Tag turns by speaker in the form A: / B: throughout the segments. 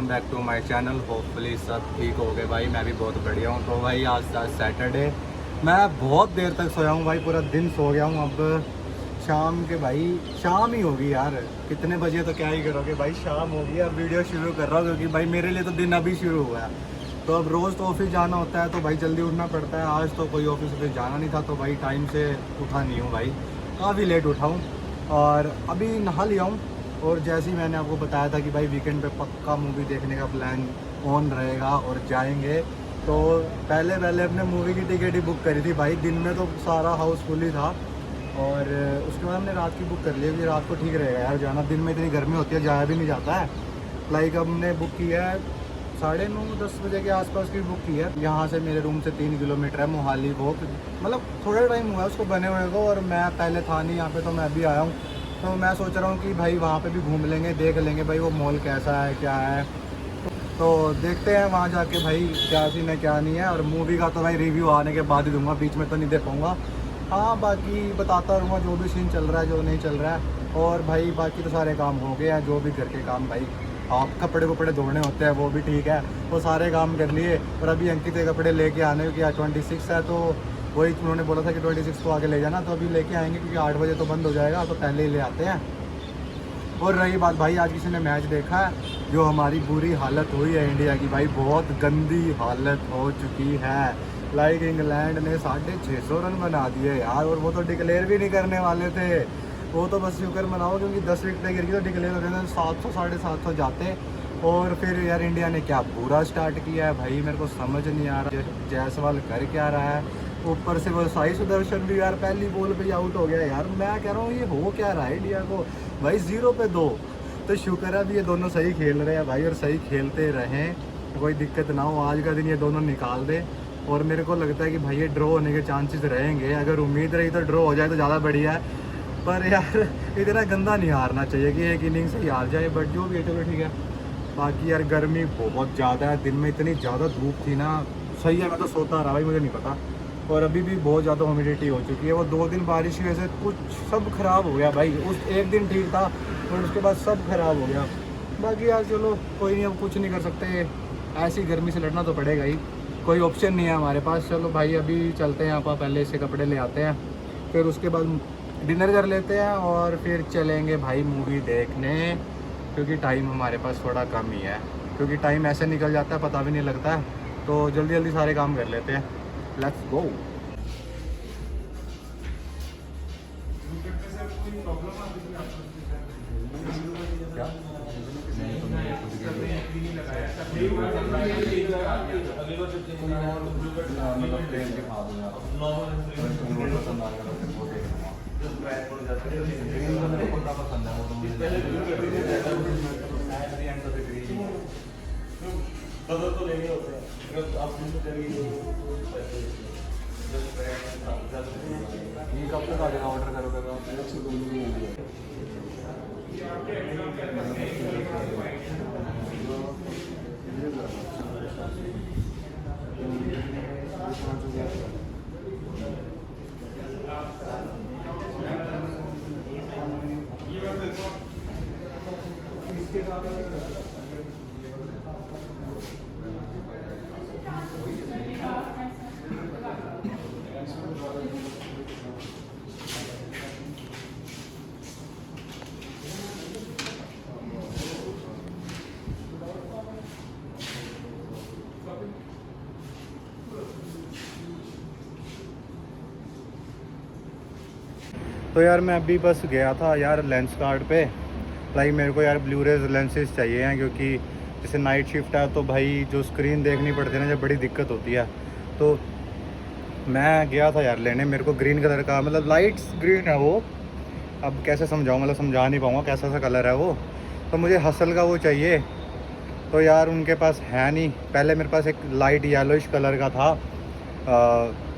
A: Welcome back to my channel. Hopefully सब ठीक हो गए भाई, मैं भी बहुत बढ़िया हूँ। तो भाई आज सैटरडे, मैं बहुत देर तक सोया हूँ भाई, पूरा दिन सो गया हूँ। अब शाम के भाई शाम ही होगी यार, कितने बजे तो क्या ही करोगे भाई, शाम होगी। अब वीडियो शुरू कर रहा हूँ क्योंकि भाई मेरे लिए तो दिन अभी शुरू हुआ है। तो अब रोज़ तो ऑफिस जाना होता है तो भाई जल्दी उठना पड़ता है। आज तो कोई ऑफिस जाना नहीं था तो भाई टाइम से उठा नहीं हूँ भाई, काफ़ी लेट उठा हूँ। और अभी नहा लिया हूँ और जैसे ही मैंने आपको बताया था कि भाई वीकेंड पे पक्का मूवी देखने का प्लान ऑन रहेगा और जाएंगे, तो पहले अपने मूवी की टिकट ही बुक करी थी भाई। दिन में तो सारा हाउसफुल ही था और उसके बाद हमने रात की बुक कर ली। अभी रात को ठीक रहेगा यार जाना, दिन में इतनी गर्मी होती है, जाया भी नहीं जाता है। लाइक हमने बुक किया है 9:30-10 बजे के आसपास की बुक की है। यहाँ से मेरे रूम से 3 किलोमीटर है मोहाली वॉक, मतलब थोड़ा टाइम हुआ है उसको बने हुए को, और मैं पहले था नहीं यहाँ पे तो मैं अभी आया हूँ। तो मैं सोच रहा हूँ कि भाई वहाँ पे भी घूम लेंगे, देख लेंगे भाई वो मॉल कैसा है क्या है। तो देखते हैं वहाँ जाके भाई क्या सीन है क्या नहीं है। और मूवी का तो भाई रिव्यू आने के बाद ही दूंगा, बीच में तो नहीं दे पाऊँगा। हाँ बाकी बताता रहूँगा जो भी सीन चल रहा है जो नहीं चल रहा है। और भाई बाकी तो सारे काम हो गए हैं, जो भी घर के काम भाई, आप कपड़े धोने होते हैं वो भी ठीक है, वो सारे काम कर लिए। और अभी अंकित के कपड़े लेके आने की 26 है, तो वही उन्होंने बोला था कि 26 को आगे ले जाना, तो अभी लेके आएंगे क्योंकि 8 बजे तो बंद हो जाएगा, तो पहले ही ले आते हैं। और रही बात भाई, आज किसी ने मैच देखा है, जो हमारी बुरी हालत हुई है इंडिया की भाई, बहुत गंदी हालत हो चुकी है। लाइक इंग्लैंड ने 650 रन बना दिए यार, और वो तो डिक्लेयर भी नहीं करने वाले थे। वो तो बस शुक्र मनाओ क्योंकि 10 विकेटें गिर गई तो डिक्लेयर हो गए, 700 750 जाते। और फिर यार इंडिया ने क्या बुरा स्टार्ट किया है भाई, मेरे को समझ नहीं आ रहा जायसवाल कर क्या रहा है। ऊपर से वो साई सुदर्शन भी यार पहली बॉल पे आउट हो गया यार। मैं कह रहा हूँ ये हो क्या रहा है इंडिया को भाई, 0 पे 2। तो शुक्र है भी ये दोनों सही खेल रहे हैं भाई, और सही खेलते रहें, कोई दिक्कत ना हो, आज का दिन ये दोनों निकाल दे। और मेरे को लगता है कि भाई ये ड्रॉ होने के चांसेस रहेंगे, अगर उम्मीद रही तो ड्रॉ हो जाए तो ज़्यादा बढ़िया है। पर यार इतना गंदा नहीं हारना चाहिए कि एक इनिंग से ही हार जाए, बट जो भी है चलो ठीक है। बाकी यार गर्मी बहुत ज़्यादा है, दिन में इतनी ज़्यादा धूप थी ना, सही है मैं तो सोता रहा भाई, मुझे नहीं पता। और अभी भी बहुत ज़्यादा ह्यूमिडिटी हो चुकी है, वो 2 दिन बारिश की वजह से कुछ सब खराब हो गया भाई। उस एक दिन ठीक था और उसके बाद सब खराब हो गया। बाकी यार चलो कोई नहीं, अब कुछ नहीं कर सकते, ऐसी गर्मी से लड़ना तो पड़ेगा ही, कोई ऑप्शन नहीं है हमारे पास। चलो भाई अभी चलते हैं, आप पहले से कपड़े ले आते हैं, फिर उसके बाद डिनर कर लेते हैं और फिर चलेंगे भाई मूवी देखने, क्योंकि टाइम हमारे पास थोड़ा कम ही है, क्योंकि टाइम ऐसे निकल जाता है पता भी नहीं लगता है। तो जल्दी जल्दी सारे काम कर लेते हैं, लेट्स गो।
B: बदल तो लेने होते हैं, अगर आप
A: ये कब तक आ जाएगा, ऑर्डर करोगे तो तो यार मैं अभी बस गया था यार लेंस कार्ड पे। लाइक मेरे को यार ब्लूरेज लेंसेज चाहिए हैं, क्योंकि जैसे नाइट शिफ्ट है तो भाई जो स्क्रीन देखनी पड़ती है ना, जब बड़ी दिक्कत होती है। तो मैं गया था यार लेने, मेरे को ग्रीन कलर का, मतलब लाइट्स ग्रीन है वो, अब कैसे समझाऊँ, मतलब समझा नहीं पाऊँगा कैसा सा कलर है वो। तो मुझे हसल का वो चाहिए, तो यार उनके पास है नहीं। पहले मेरे पास एक लाइट येलोइश कलर का था,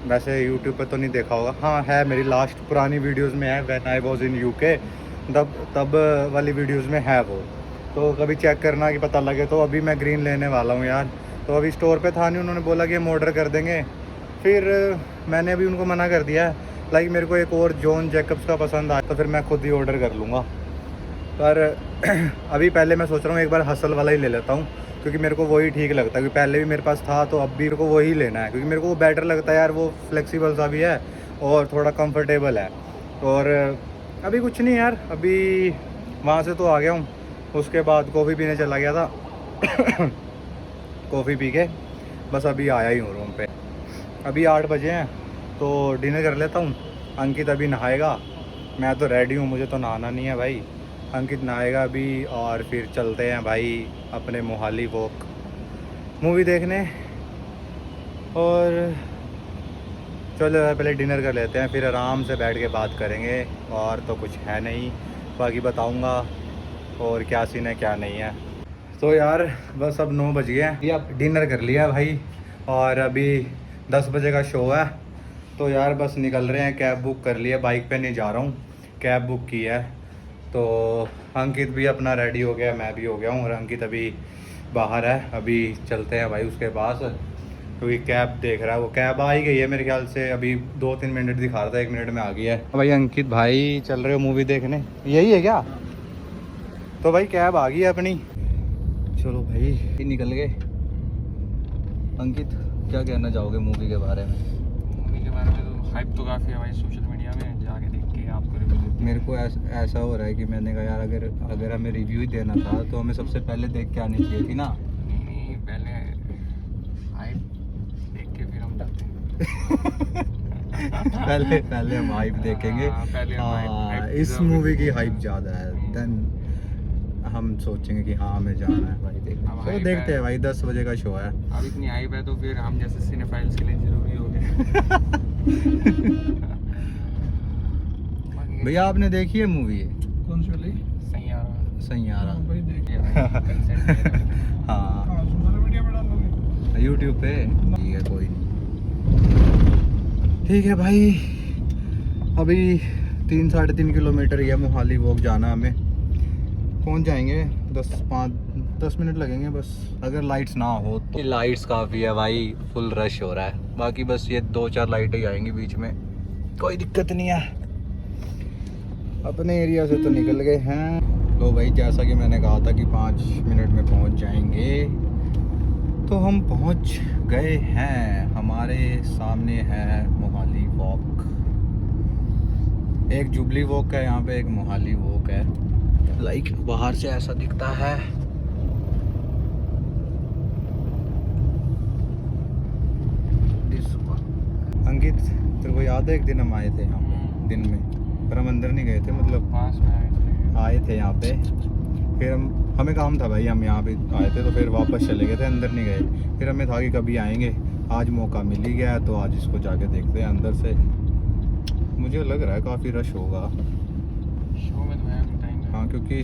A: वैसे यूट्यूब पे तो नहीं देखा होगा, हाँ है मेरी लास्ट पुरानी वीडियोस में है, when I was in UK, तब वाली वीडियोस में है वो, तो कभी चेक करना कि पता लगे। तो अभी मैं ग्रीन लेने वाला हूँ यार, तो अभी स्टोर पे था नहीं, उन्होंने बोला कि हम ऑर्डर कर देंगे, फिर मैंने भी उनको मना कर दिया है। लाइक मेरे को एक और जॉन जैकब्स का पसंद आया तो फिर मैं खुद ही ऑर्डर कर लूँगा। पर अभी पहले मैं सोच रहा हूँ एक बार हसल वाला ही ले लेता हूँ, क्योंकि मेरे को वही ठीक लगता है। क्योंकि पहले भी मेरे पास था तो अब भी मेरे को वही लेना है, क्योंकि मेरे को वो बेटर लगता है यार। वो फ्लेक्सिबल सा भी है और थोड़ा कंफर्टेबल है। और अभी कुछ नहीं यार, अभी वहाँ से तो आ गया हूँ, उसके बाद कॉफ़ी पीने चला गया था। कॉफ़ी पी के बस अभी आया ही हूँ रूम पे। अभी 8 बजे हैं तो डिनर कर लेता हूँ। अंकित अभी नहाएगा, मैं तो रेडी हूँ, मुझे तो नहाना नहीं है भाई। अंकित नहाएगा अभी और फिर चलते हैं भाई अपने मोहाली वॉक मूवी देखने। और चलो पहले डिनर कर लेते हैं, फिर आराम से बैठ के बात करेंगे। और तो कुछ है नहीं, बाकी बताऊंगा और क्या सीन है क्या नहीं है। तो यार बस अब 9 बज गए हैं, ये अब डिनर कर लिया भाई और अभी 10 बजे का शो है। तो यार बस निकल रहे हैं, कैब बुक कर लिया, बाइक पे नहीं जा रहा हूँ, कैब बुक की है। तो अंकित भी अपना रेडी हो गया, मैं भी हो गया हूँ, और अंकित अभी बाहर है। अभी चलते हैं भाई उसके पास, क्योंकि कैब देख रहा है वो। कैब आ ही गई है मेरे ख्याल से, अभी 2-3 मिनट दिखा रहा था, 1 मिनट में आ गया है भाई। अंकित भाई चल रहे हो मूवी देखने, यही है क्या? तो भाई कैब आ गई है अपनी, चलो भाई निकल गए। अंकित क्या कहना चाहोगे मूवी के बारे में?
B: मूवी के बारे में तो हाइप तो काफ़ी है भाई सोशल मीडिया में, जाके देख के आपको रिव्यू देते हैं।
A: मेरे को ऐसा हो रहा है कि मैंने कहा यार अगर हमें रिव्यू ही देना था तो हमें सबसे पहले देख के आनी चाहिए थी ना।
B: नहीं पहले हाइप देख के फिर हम जाते हैं।
A: पहले हम हाइप देखेंगे।
B: हाँ, पहले हम hype
A: इस
B: deserve
A: मूवी की
B: करते हैं।
A: हाइप ज़्यादा है, देन हम सोचेंगे कि हाँ हमें जाना है भाई देखने।
B: अब
A: चलो
B: hype
A: देखते
B: है।
A: हैं भाई, 10 बजे का शो है।
B: अब इतनी हाइप है तो फिर हम जैसे सिनेफाइल्स के लिए जरूरी हो गए।
A: भैया आपने देखी है मूवी?
B: कौन सी वाली? सैयारा।
A: सैयारा?
B: भाई देखिए भाई।
A: हाँ
B: सोशल मीडिया पे डालोगे?
A: यूट्यूब पे ठीक है, कोई नहीं। ठीक है भाई, अभी 3-3.5 किलोमीटर ही है मोहाली वॉक जाना हमें। पहुंच जाएंगे, 10 मिनट लगेंगे बस, अगर लाइट्स ना हो तो। लाइट्स काफ़ी है भाई, फुल रश हो रहा है। बाकी बस ये 2-4 लाइटें ही आएंगी बीच में, कोई दिक्कत नहीं है। अपने एरिया से तो निकल गए हैं। तो भाई जैसा कि मैंने कहा था कि 5 मिनट में पहुंच जाएंगे, तो हम पहुंच गए हैं। हमारे सामने है मोहाली वॉक, एक जुबली वॉक है यहाँ पे, एक मोहाली वॉक है। लाइक बाहर से ऐसा दिखता है। अंकित तेरे को याद है एक दिन हम आए थे यहाँ पे दिन में, पर हम अंदर नहीं गए थे, मतलब
B: पास में
A: आए थे यहाँ पे। फिर हमें काम था भाई, हम यहाँ पे आए थे तो फिर वापस चले गए थे, अंदर नहीं गए। फिर हमें था कि कभी आएंगे, आज मौका मिल ही गया है तो आज इसको जाके देखते हैं अंदर से। मुझे लग रहा है काफ़ी रश होगा।
B: शो में तो है अभी टाइम है।
A: हाँ क्योंकि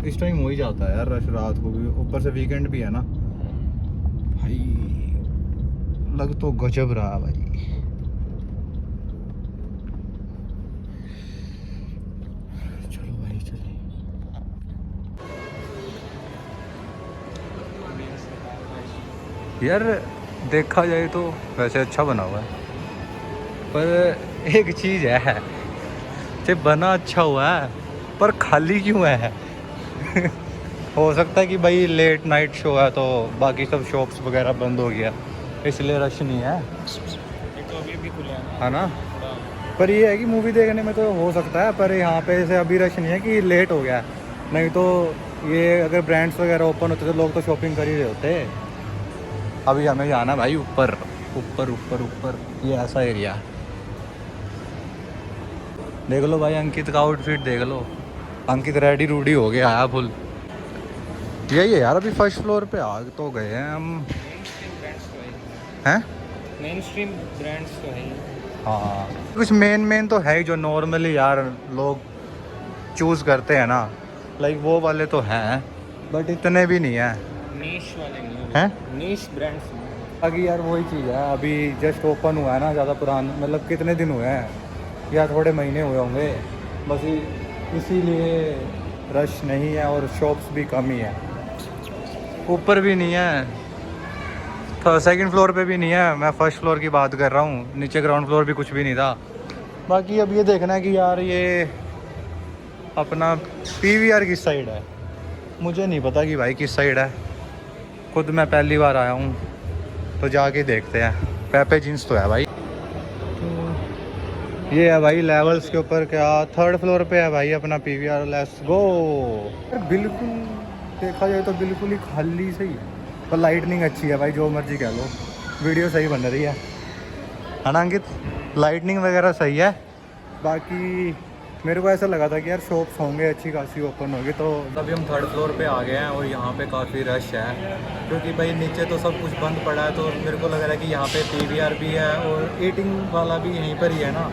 A: इस टाइम हो ही जाता है यार रश, रात को भी, ऊपर से वीकेंड भी है ना भाई। लग तो गजब रहा भाई। चलो भाई चलिए। यार देखा जाए तो वैसे अच्छा बना हुआ है, पर एक चीज़ है कि बना अच्छा हुआ है पर खाली क्यों है? हो सकता है कि भाई लेट नाइट शो है तो बाकी सब शॉप्स वगैरह बंद हो गया, इसलिए रश नहीं है,
B: ये तो अभी भी खुला है ना।
A: है ना? पर ये है कि मूवी देखने में तो हो सकता है, पर यहाँ पे से अभी रश नहीं है कि लेट हो गया है। नहीं तो ये अगर ब्रांड्स वगैरह ओपन होते तो लोग तो शॉपिंग कर ही रहे होते। अभी हमें जाना भाई ऊपर ऊपर ऊपर ऊपर, ये ऐसा एरिया। देख लो भाई अंकित का आउटफिट देख लो, अंकित रेडी रूडी हो गया है फुल। यही है यार, अभी फर्स्ट फ्लोर पे आ तो गए हैं हम। हैं?
B: मेन स्ट्रीम ब्रांड्स तो है ही।
A: हाँ कुछ मेन तो है ही जो नॉर्मली यार लोग चूज़ करते हैं ना, लाइक वो वाले तो हैं, बट इतने भी नहीं है।
B: नीश वाले नहीं
A: हैं?
B: नीश ब्रांड्स
A: बाकी यार वही चीज़ है, अभी जस्ट ओपन हुआ है ना, ज़्यादा पुराना मतलब कितने दिन हुए हैं या थोड़े महीने हुए होंगे बस, इसीलिए रश नहीं है और शॉप्स भी कम ही है। ऊपर भी नहीं है, तो सेकंड फ्लोर पे भी नहीं है, मैं फर्स्ट फ्लोर की बात कर रहा हूँ। नीचे ग्राउंड फ्लोर भी कुछ भी नहीं था। बाकी अब ये देखना है कि यार ये अपना PVR किस साइड है, मुझे नहीं पता कि भाई किस साइड है, खुद मैं पहली बार आया हूँ, तो जाके देखते हैं। पेपे जींस तो है भाई। ये है भाई लेवल्स के ऊपर, क्या 3rd फ्लोर पे है भाई अपना PVR। Let's go. बिल्कुल देखा जाए तो बिल्कुल ही खाली सही, पर लाइटनिंग अच्छी है भाई, जो मर्जी कह लो, वीडियो सही बन रही है ना अंकित? लाइटनिंग वगैरह सही है। बाकी मेरे को ऐसा लगा था कि यार शॉप्स होंगे अच्छी खासी ओपन होगी, तो अभी हम 3rd फ्लोर पे आ गए हैं और यहाँ पे काफ़ी रश है, क्योंकि भाई नीचे तो सब कुछ बंद पड़ा है, तो मेरे को लग रहा है कि यहाँ पे PVR भी है और ईटिंग वाला भी यहीं पर ही है ना,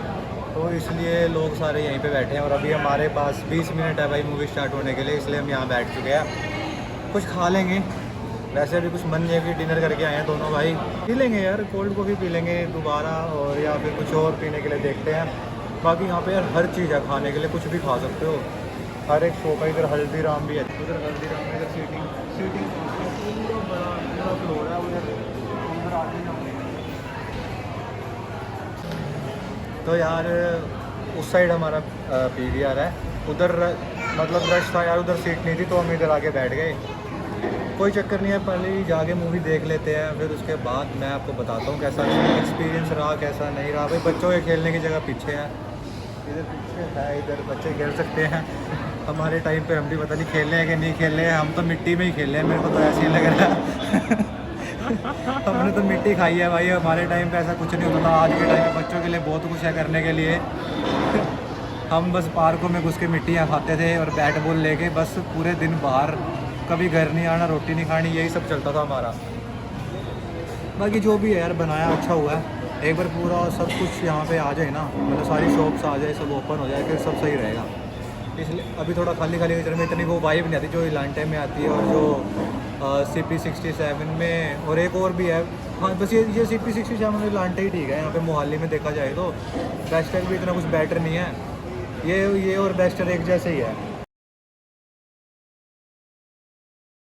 A: तो इसलिए लोग सारे यहीं पे बैठे हैं। और अभी हमारे पास 20 मिनट है भाई मूवी स्टार्ट होने के लिए, इसलिए हम यहाँ बैठ चुके हैं, कुछ खा लेंगे। वैसे अभी कुछ मन नहीं है कि डिनर करके आए हैं दोनों भाई, पी लेंगे यार कोल्ड कॉफ़ी पी लेंगे दोबारा, और या फिर कुछ और पीने के लिए देखते हैं। बाकी यहाँ पे यार हर चीज़ है खाने के लिए, कुछ भी खा सकते हो, हर एक शॉप है। इधर हल्दीराम भी है, उधर हल्दीराम में इधर सीटिंग पूरा बड़ा पूरा फ्लोर है उधर आगे जाऊँगे। तो यार उस साइड हमारा PVR है, उधर मतलब रश था यार, उधर सीट नहीं थी, तो हम इधर आके बैठ गए। कोई चक्कर नहीं है, पहले ही जाके मूवी देख लेते हैं, फिर उसके बाद मैं आपको बताता हूँ कैसा एक्सपीरियंस रहा कैसा नहीं रहा। भाई बच्चों के खेलने की जगह पीछे है, इधर पीछे है, इधर बच्चे खेल सकते हैं। हमारे टाइम पे हम भी पता नहीं खेले हैं कि नहीं खेले हैं, हम तो मिट्टी में ही खेले हैं, मेरे को तो ऐसे ही लग रहा है। हमने तो मिट्टी खाई है भाई, हमारे टाइम पे ऐसा कुछ नहीं होता था। आज के टाइम पे बच्चों के लिए बहुत कुछ है करने के लिए। हम बस पार्कों में घुस के मिट्टियाँ खाते थे और बैट बॉल लेके बस पूरे दिन बाहर, कभी घर नहीं आना, रोटी नहीं खानी, यही सब चलता था हमारा। बाकी जो भी है यार बनाया अच्छा हुआ है, एक बार पूरा सब कुछ यहाँ पे आ जाए ना, मतलब सारी शॉप्स आ जाए, सब ओपन हो जाए, फिर सब सही रहेगा। इसलिए अभी थोड़ा खाली खाली नज़र में इतनी वो वाइब नहीं आती जो इलांटे में आती है, और जो CP67 में, और एक और भी है। हाँ बस ये CP67 में इलांटे ही ठीक है यहाँ पे मोहाली में देखा जाए तो। बेस्टर भी इतना कुछ बेटर नहीं है, ये और बेस्टर एक जैसे ही है।